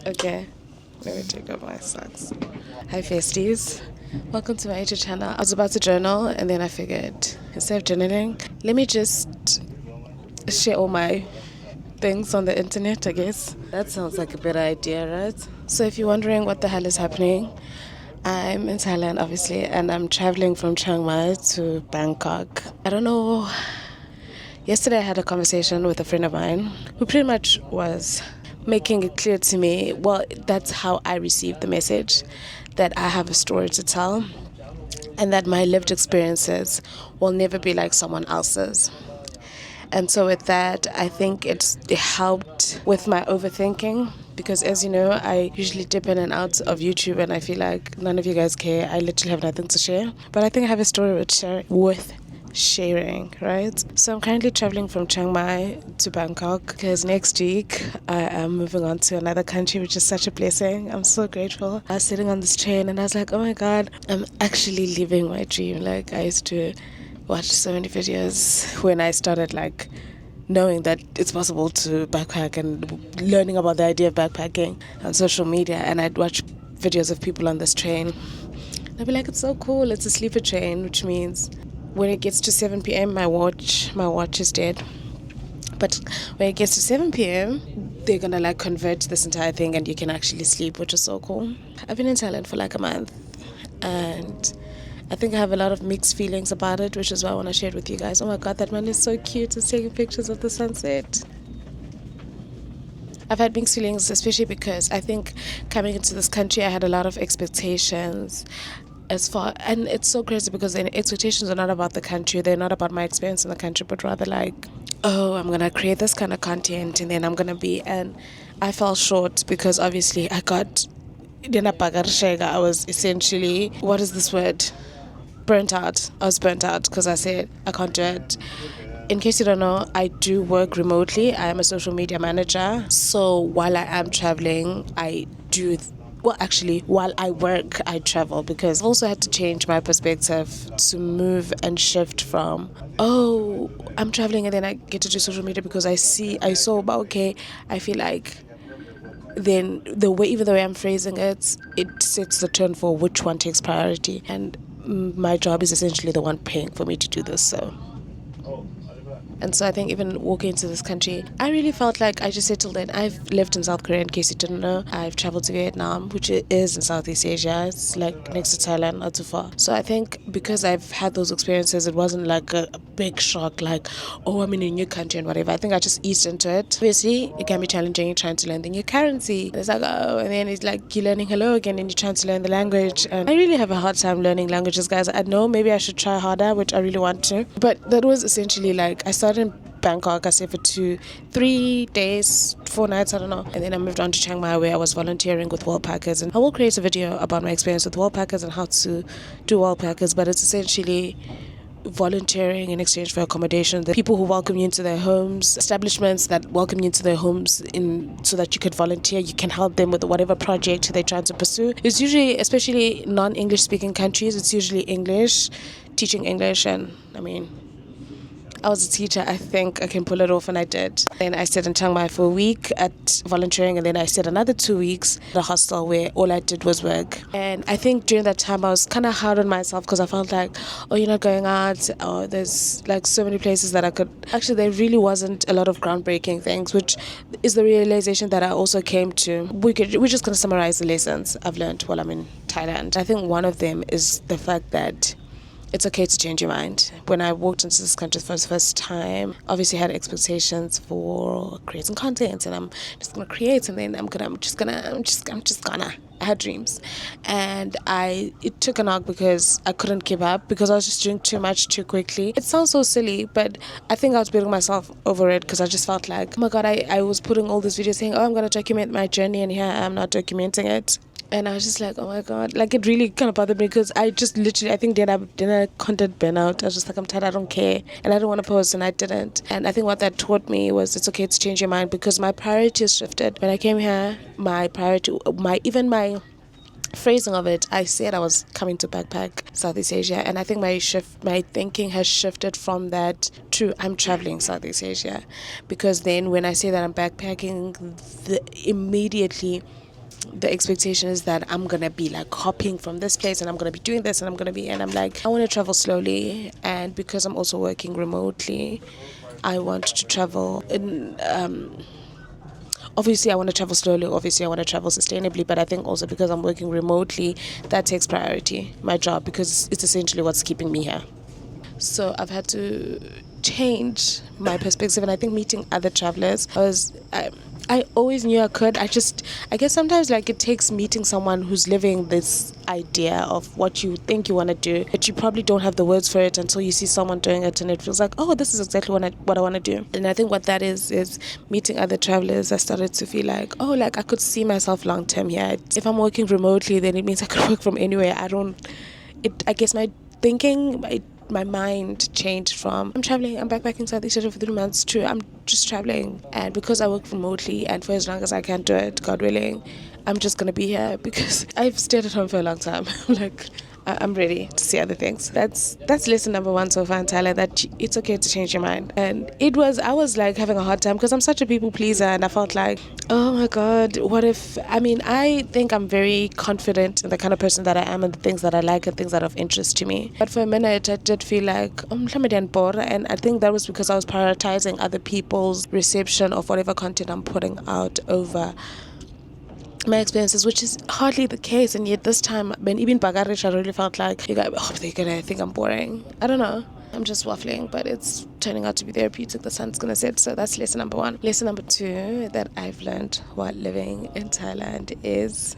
Okay, let me take off my socks. Hi, Festies. Welcome to my YouTube channel. I was about to journal and then I figured instead of journaling, let me just share all my things on the internet, I guess. That sounds like a better idea, right? So, if you're wondering what the hell is happening, I'm in Thailand, obviously, and I'm traveling from Chiang Mai to Bangkok. I don't know. Yesterday, I had a conversation with a friend of mine who pretty much was making it clear to me, well, that's how I received the message, that I have a story to tell and that my lived experiences will never be like someone else's. And so, with that, I think it helped with my overthinking because, as you know, I usually dip in and out of YouTube and I feel like none of you guys care. I literally have nothing to share. But I think I have a story with sharing, right? So I'm currently traveling from Chiang Mai to Bangkok because next week I am moving on to another country, which is such a blessing. I'm so grateful. I was sitting on this train and I was like, oh my God, I'm actually living my dream. Like, I used to watch so many videos when I started knowing that it's possible to backpack and learning about the idea of backpacking on social media, and I'd watch videos of people on this train. I'd be like, it's so cool. It's a sleeper train, which means when it gets to 7 p.m., my watch is dead. But when it gets to 7 p.m., they're gonna convert this entire thing and you can actually sleep, which is so cool. I've been in Thailand for a month and I think I have a lot of mixed feelings about it, which is why I want to share it with you guys. Oh my God, that man is so cute. He's taking pictures of the sunset. I've had mixed feelings, especially because I think coming into this country, I had a lot of expectations and it's so crazy because the expectations are not about the country, they're not about my experience in the country, but rather oh, I'm gonna create this kind of content and then I'm gonna be, and I fell short because obviously I was essentially, what is this word? Burnt out. I was burnt out because I said I can't do it. In case you don't know, I do work remotely. I am a social media manager. So while I am traveling, while I work, I travel because I've also had to change my perspective to move and shift from, oh, I'm traveling and then I get to do social media because I saw, but okay, I feel like then even the way I'm phrasing it, it sets the tone for which one takes priority. And my job is essentially the one paying for me to do this, so. And so I think even walking into this country, I really felt like I just settled in. I've lived in South Korea, in case you didn't know. I've traveled to Vietnam, which is in Southeast Asia. It's next to Thailand, not too far. So I think because I've had those experiences, it wasn't a big shock, oh, I'm in a new country and whatever. I think I just eased into it. Obviously, it can be challenging trying to learn the new currency. It's oh, and then it's you're learning hello again and you're trying to learn the language. And I really have a hard time learning languages, guys. I know maybe I should try harder, which I really want to. But that was essentially I started in Bangkok. I stayed for 3 days, 4 nights, I don't know. And then I moved on to Chiang Mai where I was volunteering with Packers. And I will create a video about my experience with Packers and how to do Packers. But it's essentially volunteering in exchange for accommodation. The people who welcome you into their homes, establishments that welcome you into their homes so that you could volunteer, you can help them with whatever project they're trying to pursue. It's usually, especially non-English speaking countries, it's usually English, teaching English, and I was a teacher. I think I can pull it off, and I did. Then I stayed in Chiang Mai for a week at volunteering, and then I stayed another 2 weeks at a hostel where all I did was work. And I think during that time I was kind of hard on myself because I felt oh, you're not going out, or there's so many places that I could. Actually, there really wasn't a lot of groundbreaking things, which is the realization that I also came to. We're just going to summarize the lessons I've learned while I'm in Thailand. I think one of them is the fact that it's okay to change your mind. When I walked into this country for the first time, obviously I had expectations for creating content, and I'm just gonna create, and then I'm just gonna. I had dreams, and it took a knock because I couldn't keep up because I was just doing too much too quickly. It sounds so silly, but I think I was beating myself over it because I just felt oh my God, I was putting all these videos saying, oh, I'm gonna document my journey, and here I am not documenting it. And I was just oh my God, it really kind of bothered me because I just literally, I think, then I content burnout. I was just I'm tired, I don't care, and I don't want to post, and I didn't. And I think what that taught me was it's okay to change your mind because my priorities shifted. When I came here, my phrasing of it, I said I was coming to backpack Southeast Asia, and I think my thinking has shifted from that to I'm traveling Southeast Asia, because then when I say that I'm backpacking, immediately the expectation is that I'm gonna be like hopping from this place and I'm gonna be doing this and I'm like, I want to travel slowly. And because I'm also working remotely, I want to travel in obviously I want to travel slowly, obviously I want to travel sustainably, but I think also because I'm working remotely, that takes priority, my job, because it's essentially what's keeping me here. So I've had to change my perspective, and I think meeting other travelers I always knew I could. I guess sometimes like it takes meeting someone who's living this idea of what you think you want to do, but you probably don't have the words for it until you see someone doing it, and it feels like, oh, this is exactly what I want to do. And I think what that is meeting other travelers. I started to feel like, oh, like I could see myself long term here. If I'm working remotely, then it means I could work from anywhere. I guess my thinking, my mind changed from I'm traveling, I'm backpacking Southeast Asia for 3 months to I'm just traveling. And because I work remotely and for as long as I can do it, God willing, I'm just gonna be here because I've stayed at home for a long time. Like I'm ready to see other things. That's lesson number 1 so far in Thailand, that it's okay to change your mind. And I was like having a hard time because I'm such a people pleaser, and I felt like, oh my God, I think I'm very confident in the kind of person that I am and the things that I like and things that are of interest to me. But for a minute, I did feel like, and I think that was because I was prioritizing other people's reception of whatever content I'm putting out over my experiences, which is hardly the case. And yet this time, when even Bagarish, I really felt like, they're gonna think I'm boring. I don't know. I'm just waffling, but it's turning out to be therapeutic. The sun's gonna set. So that's lesson number 1. Lesson number 2 that I've learned while living in Thailand is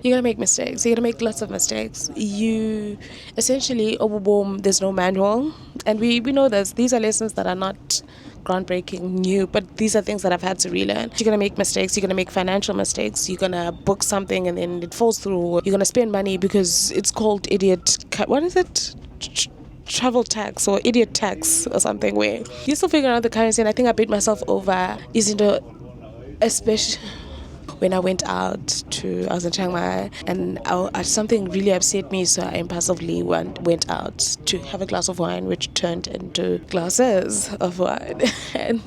you're gonna make mistakes. You're gonna make lots of mistakes. You essentially, there's no manual. And we know this. These are lessons that are not groundbreaking new, but these are things that I've had to relearn. You're gonna make mistakes. You're gonna make financial mistakes. You're gonna book something and then it falls through. You're gonna spend money because it's called what is it? Travel tax or idiot tax or something, where you're still figuring out the currency. And I think I beat myself over especially when I was in Chiang Mai, and something really upset me, so I impulsively went out to have a glass of wine, which turned into glasses of wine. And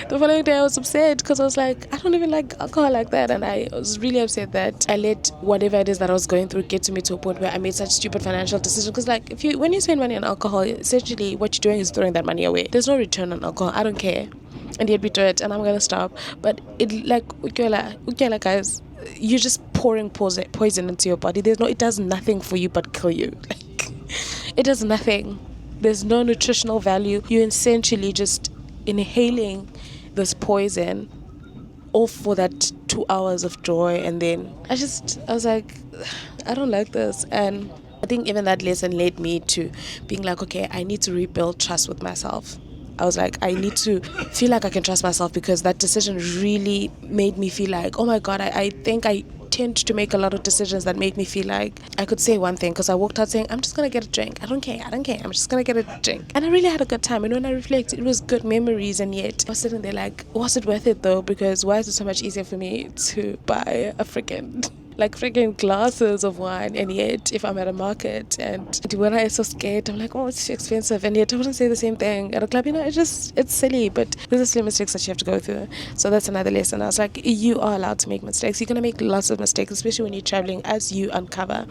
the following day I was upset because I was like, I don't even like alcohol like that, and I was really upset that I let whatever it is that I was going through get to me to a point where I made such stupid financial decisions. Because like when you spend money on alcohol, essentially what you're doing is throwing that money away. There's no return on alcohol. I don't care. And yet we do it, and I'm gonna stop. But it, like Ukela guys, you're just pouring poison into your body. It does nothing for you but kill you. Like, it does nothing. There's no nutritional value. You're essentially just inhaling this poison, all for that 2 hours of joy. And then I was like, I don't like this. And I think even that lesson led me to being like, okay, I need to rebuild trust with myself. I was like, I need to feel like I can trust myself, because that decision really made me feel like, oh my God, I think I tend to make a lot of decisions that make me feel like I could say one thing, because I walked out saying, I'm just going to get a drink. I don't care. I'm just going to get a drink. And I really had a good time. And when I reflect, it was good memories. And yet I was sitting there like, was it worth it though? Because why is it so much easier for me to buy a freaking glasses of wine, and yet if I'm at a market and when I so scared, I'm like, oh, it's too expensive, and yet I wouldn't say the same thing at a club. It's silly, but there's a silly mistakes that you have to go through. So that's another lesson. I was like, you are allowed to make mistakes. You're gonna make lots of mistakes, especially when you're traveling, as you uncover.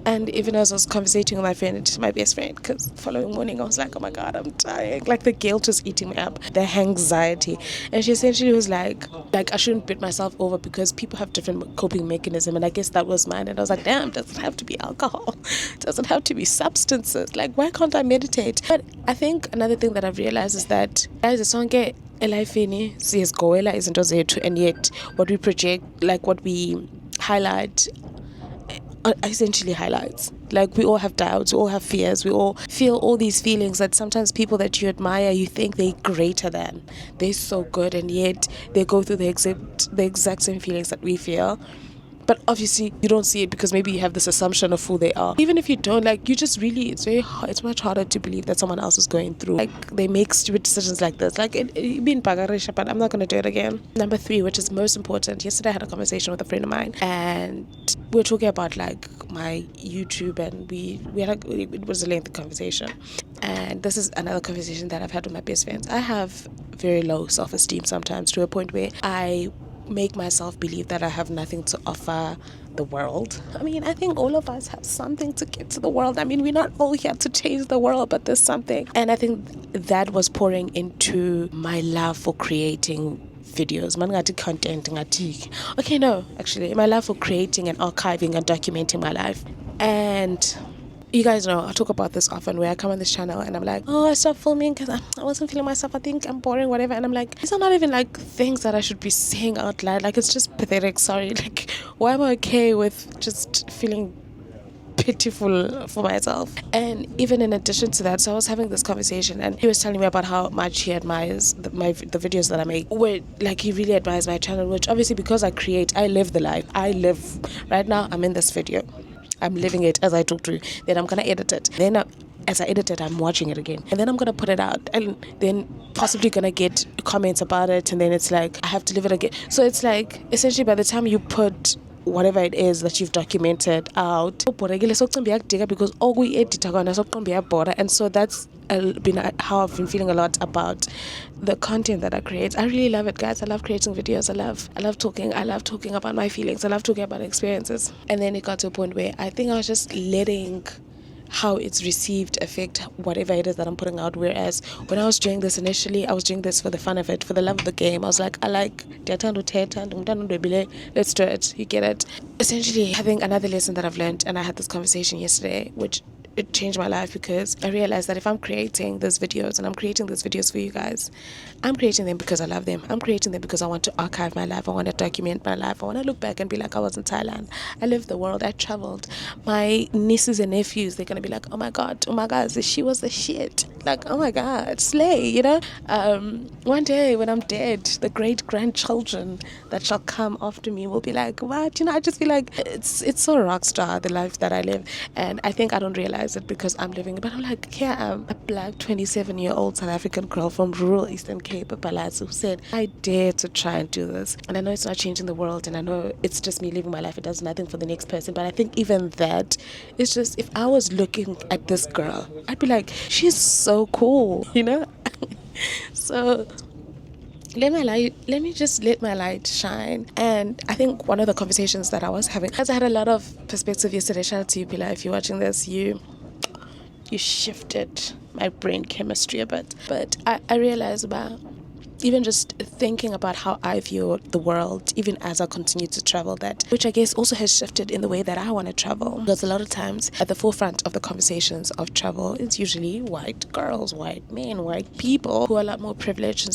And even as I was conversating with my friend, my best friend, because the following morning I was like, oh my God, I'm dying. Like the guilt was eating me up, the anxiety. And she essentially was like I shouldn't beat myself over because people have different coping mechanisms. And I guess that was mine. And I was like, damn, it doesn't have to be alcohol. It doesn't have to be substances. Like, why can't I meditate? But I think another thing that I've realized is that, guys, it's sonke elifini siyazigowela izinto zethu, and yet what we project, like what we highlight, essentially highlights. Like, we all have doubts, we all have fears, we all feel all these feelings that sometimes people that you admire, you think they're greater than, they're so good, and yet they go through the exact same feelings that we feel. But obviously you don't see it because maybe you have this assumption of who they are. Even if you don't, like, you just really, it's much harder to believe that someone else is going through, like, they make stupid decisions like this. Like, it been bagarisha, but I'm not going to do it again. Number 3, which is most important. Yesterday I had a conversation with a friend of mine, and we were talking about like my YouTube, and it was a lengthy conversation. And this is another conversation that I've had with my best friends. I have very low self-esteem sometimes, to a point where I make myself believe that I have nothing to offer the world. I mean, I think all of us have something to give to the world. I mean, we're not all here to change the world, but there's something. And I think that was pouring into my love for creating videos. Content. Okay, no, actually, my love for creating and archiving and documenting my life. And you guys know I talk about this often, where I come on this channel and I'm like, oh, I stopped filming because I wasn't feeling myself. I think I'm boring, whatever. And I'm like, these are not even like things that I should be saying out loud. Like, it's just pathetic. Sorry. Like, why am I okay with just feeling pitiful for myself? And even in addition to that, so I was having this conversation and he was telling me about how much he admires the videos that I make, where like he really admires my channel, which obviously, because I create, I live the life I live right now. I'm in this video, I'm living it as I talk to you. Then I'm gonna edit it. Then as I edit it, I'm watching it again. And then I'm gonna put it out. And then possibly gonna get comments about it. And then it's like, I have to live it again. So it's like, essentially, by the time you put whatever it is that you've documented out, because and so that's been how I've been feeling a lot about the content that I create. I really love it, guys. I love creating videos. I love talking about my feelings. I love talking about experiences. And then it got to a point where I think I was just letting how it's received affect whatever it is that I'm putting out. Whereas when I was doing this initially, I was doing this for the fun of it, for the love of the game. I was like, I like let's do it. You get it? Essentially, I think another lesson that I've learned, and I had this conversation yesterday, which it changed my life, because I realized that if I'm creating these videos and I'm creating these videos for you guys, I'm creating them because I love them. I'm creating them because I want to archive my life. I want to document my life. I want to look back and be like, I was in Thailand. I lived the world. I traveled. My nieces and nephews, they're going to be like, oh my God, she was the shit. Like, oh my God, slay, you know? One day when I'm dead, the great grandchildren that shall come after me will be like, what? You know, I just feel like it's so rock star, the life that I live. And I think I don't realize it because I'm living it. But I'm like, here I am, a black 27-year-old South African girl from rural Eastern Cape, Palazzo, who said, I dare to try and do this. And I know it's not changing the world, and I know it's just me living my life. It does nothing for the next person. But I think even that, it's just, if I was looking at this girl, I'd be like, she's so cool, you know? So let me just let my light shine. And I think one of the conversations that I was having, as I had a lot of perspective yesterday, shout out to you, Pila, if you're watching this, you shifted my brain chemistry a bit. But I realized about even just thinking about how I view the world, even as I continue to travel, that, which I guess also has shifted in the way that I want to travel. Because a lot of times at the forefront of the conversations of travel, it's usually white girls, white men, white people who are a lot more privileged.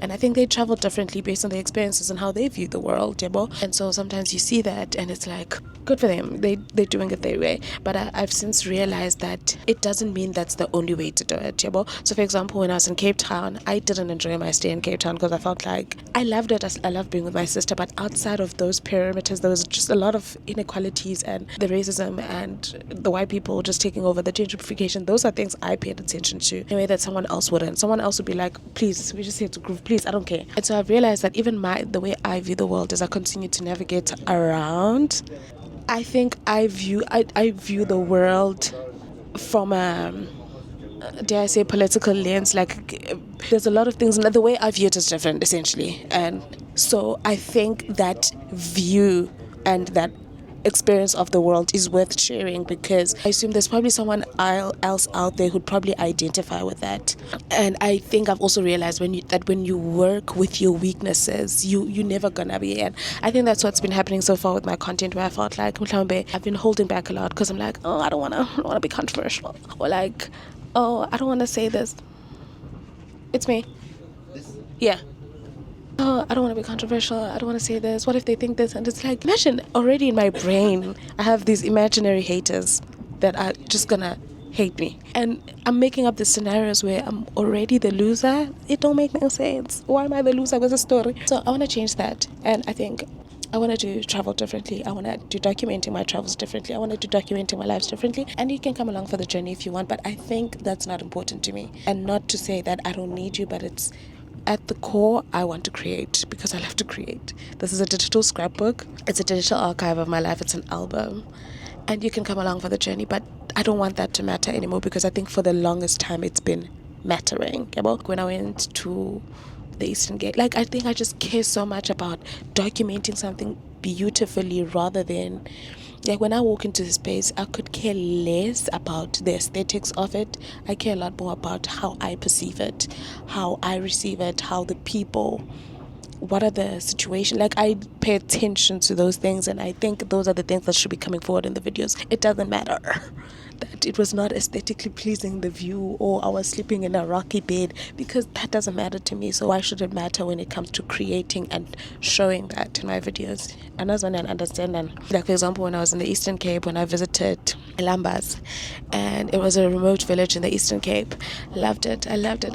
And I think they travel differently based on their experiences and how they view the world, and so sometimes you see that and it's like, good for them, they're doing it their way. But I've since realized that it doesn't mean that's the only way to do it. So for example, when I was in Cape Town, I didn't enjoy my stay in Cape Town because I felt like I loved it. I loved being with my sister, but outside of those perimeters, there was just a lot of inequalities and the racism and the white people just taking over, the gentrification. Those are things I paid attention to in a way that someone else wouldn't. Someone else would be like, please, we just here to groove, please, I don't care. And so I've realized that even the way I view the world, as I continue to navigate around, I think I view the world from dare I say, political lens. Like, there's a lot of things, the way I view it is different, essentially. And so I think that view and that experience of the world is worth sharing, because I assume there's probably someone else out there who'd probably identify with that. And I think I've also realized when you work with your weaknesses, you're never gonna be. And I think that's what's been happening so far with my content, where I felt like I've been holding back a lot because I'm like, oh, I don't wanna be controversial, or like, oh, I don't want to say this. It's me. Yeah. Oh, I don't want to be controversial. I don't want to say this. What if they think this? And it's like, imagine already in my brain, I have these imaginary haters that are just gonna hate me. And I'm making up these scenarios where I'm already the loser. It don't make no sense. Why am I the loser with a story? So I want to change that. And I think I want to do travel differently. I want to do documenting my travels differently. I want to do documenting my lives differently. And you can come along for the journey if you want. But I think that's not important to me. And not to say that I don't need you, but it's at the core, I want to create because I love to create. This is a digital scrapbook. It's a digital archive of my life. It's an album. And you can come along for the journey. But I don't want that to matter anymore, because I think for the longest time it's been mattering. When I went to the Eastern Gate. Like, I think I just care so much about documenting something beautifully rather than, like, when I walk into the space, I could care less about the aesthetics of it. I care a lot more about how I perceive it, how I receive it, how the people, what are the situations. Like, I pay attention to those things, and I think those are the things that should be coming forward in the videos. It doesn't matter that it was not aesthetically pleasing, the view, or I was sleeping in a rocky bed, because that doesn't matter to me. So why should it matter when it comes to creating and showing that in my videos? And that's when I understand. And like, for example, when I was in the Eastern Cape, when I visited Lambas, and it was a remote village in the Eastern Cape, loved it. I loved it.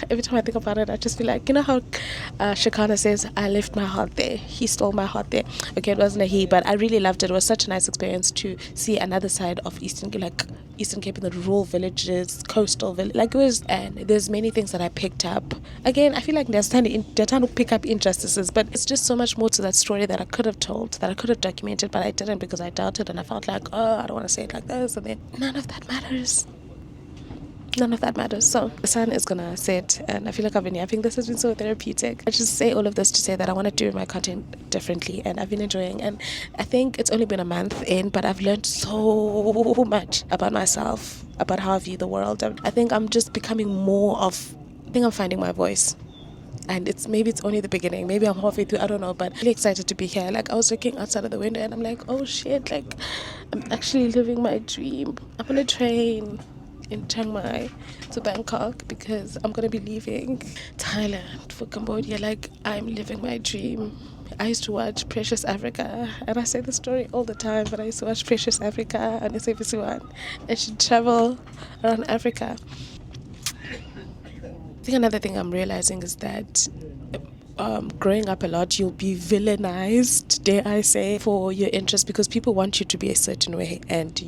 Every time I think about it, I just feel like, you know how Shakana says, I left my heart there, he stole my heart there. Okay, it wasn't a he, but I really loved it. It was such a nice experience to see another side of Eastern Cape, in the rural villages, coastal village. Like, it was, and there's many things that I picked up. Again, I feel like they're trying to pick up injustices, but it's just so much more to that story that I could have told, that I could have documented, but I didn't, because I doubted, and I felt like, oh, I don't want to say it like this, and then none of that matters. So the sun is gonna set, and I feel like I've been yapping. This has been so therapeutic. I just say all of this to say that I want to do my content differently, and I've been enjoying. And I think it's only been a month in, but I've learned so much about myself, about how I view the world. I think I'm just becoming I think I'm finding my voice. And maybe it's only the beginning. Maybe I'm halfway through. I don't know, but I'm really excited to be here. Like, I was looking outside of the window, and I'm like, oh shit! Like, I'm actually living my dream. I'm on a train in Chiang Mai to Bangkok, because I'm gonna be leaving Thailand for Cambodia. Like, I'm living my dream. I used to watch Precious Africa, and I say the story all the time, but I used to watch Precious Africa on SABC1, and she'd travel around Africa. I think another thing I'm realizing is that growing up a lot, you'll be villainized, dare I say, for your interests, because people want you to be a certain way. And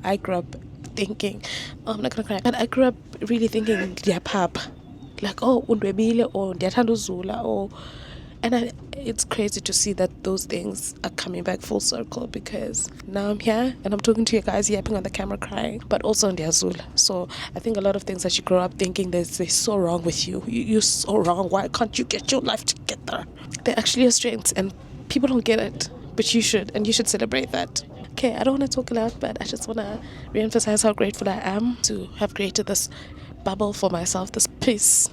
I grew up thinking, oh, I'm not gonna cry, but I grew up really thinking pop, like, oh, undwebile, or ndiyathanda uzula, or, and it's crazy to see that those things are coming back full circle, because now I'm here and I'm talking to you guys, yapping on the camera, crying, but also on Azula. So I think a lot of things that you grow up thinking they're so wrong with you. You're so wrong. Why can't you get your life together? They're actually your strengths, and people don't get it, but you should, and you should celebrate that. Okay, I don't want to talk a lot, but I just want to re-emphasize how grateful I am to have created this bubble for myself, this piece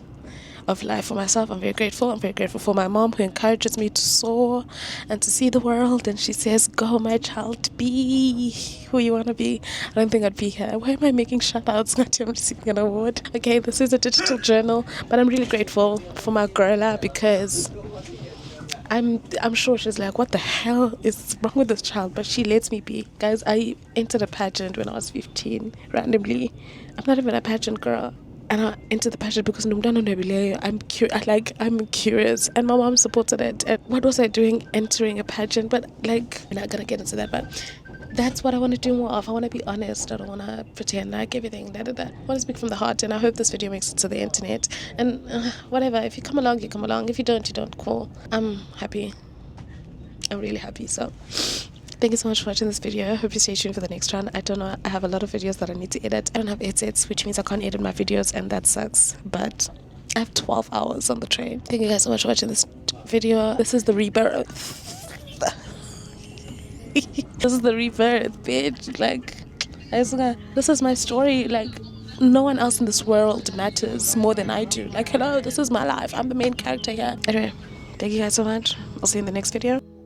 of life for myself. I'm very grateful. I'm very grateful for my mom, who encourages me to soar and to see the world. And she says, go, my child, be who you want to be. I don't think I'd be here. Why am I making shout-outs? I'm receiving an award. Okay, this is a digital journal, but I'm really grateful for my girl, because I'm sure she's like, what the hell is wrong with this child? But she lets me be. Guys, I entered a pageant when I was 15, randomly. I'm not even a pageant girl. And I entered the pageant because I'm curious. And my mom supported it. And what was I doing entering a pageant? But like, I'm not going to get into that. But that's what I want to do more of. I want to be honest. I don't want to pretend like everything. I want to speak from the heart. And I hope this video makes it to the internet. And whatever. If you come along, you come along. If you don't, you don't. Cool. I'm happy. I'm really happy. So thank you so much for watching this video. I hope you stay tuned for the next one. I don't know. I have a lot of videos that I need to edit. I don't have edits, which means I can't edit my videos, and that sucks. But I have 12 hours on the train. Thank you guys so much for watching this video. This is the rebirth. This is the rebirth, bitch. Like, this is my story. Like, no one else in this world matters more than I do. Like, hello, this is my life. I'm the main character here. Anyway, thank you guys so much. I'll see you in the next video.